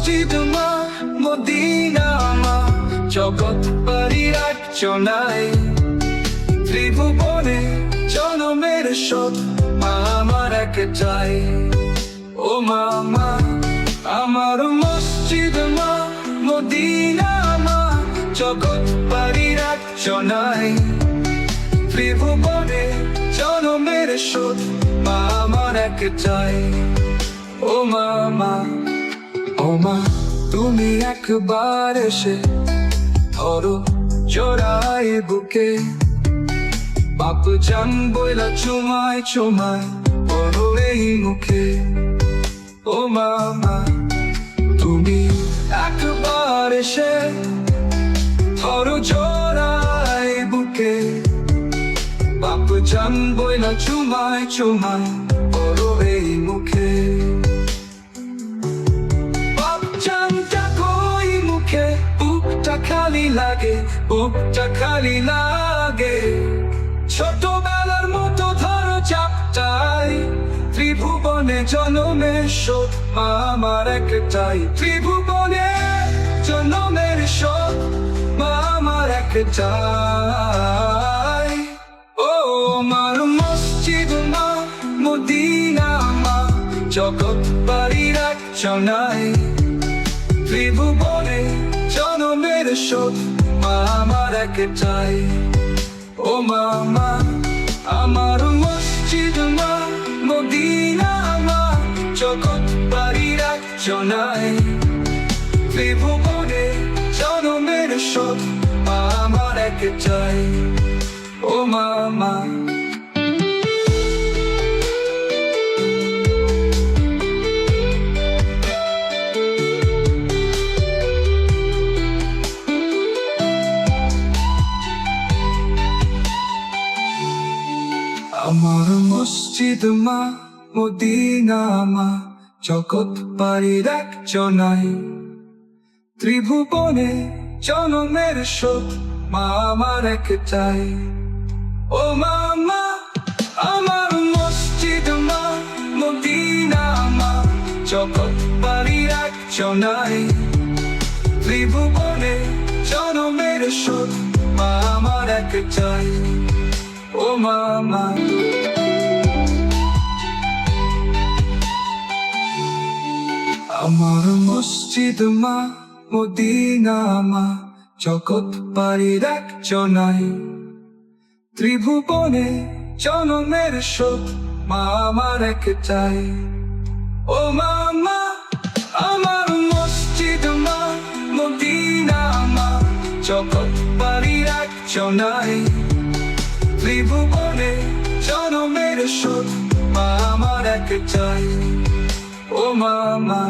মসজিদ মা মদিনা মা জগৎ পারির আর্চনায় ত্রিভুবনে জনমের সব মা আমার একটাই। ও মা মা আমার মসজিদ মা মদিনা মা জগৎ পারির আর্চনায় ত্রিভুবনে জনমের সব মা আমার একটাই। ও মা মা ও মা তুমি একবার এসে ধরো জোড়ায় বুকে বাপ জান বইলা চুমায় চুমায় বলো এই মুখে। ও মা মা তুমি একবার এসে ধরো জোড়ায় বুকে বাপ জান বইলা চুমায় চুমায় বলো এই মুখে। খালি লাগে বুকটা খালি লাগে ছোটবেলার মতো ধরো চাপটাই ত্রিভুবনে জনমের সব মা আমার একটাই। ত্রিভুবনে জনমের সব মা আমার একটাই। ও আমার মসজিদ মা মদিনা মা জগৎ পারির আর্চনায় ত্রিভুবনে জনমের সব মা আমার একটাই। ও মা মা আমার মসজিদ মা মদিনা মা জগৎ পারির আর্চনায় ত্রিভুবনে জনমের সব মা আমার একটাই। ও মা মা আমার মসজিদ মা মদিনা মা জগৎ পারির আর্চনায় ত্রিভুবনে জনমের সব মা আমার একটাই। ও মা মা আমার মসজিদ মা মদিনা মা জগৎ পারির আর্চনায় ত্রিভুবনে জনমের সব মা আমার একটাই। ও মা মা আমার মসজিদ মা মদিনা মা জগৎ পারির আর্চনায় ত্রিভুবনে জনমের সব মা আমার একটাই। ও মা মা আমার মসজিদ মা মদিনা মা জগৎ পারির আর্চনায় ত্রিভুবনে জনমের সব মা আমার একটাই। ও মা মা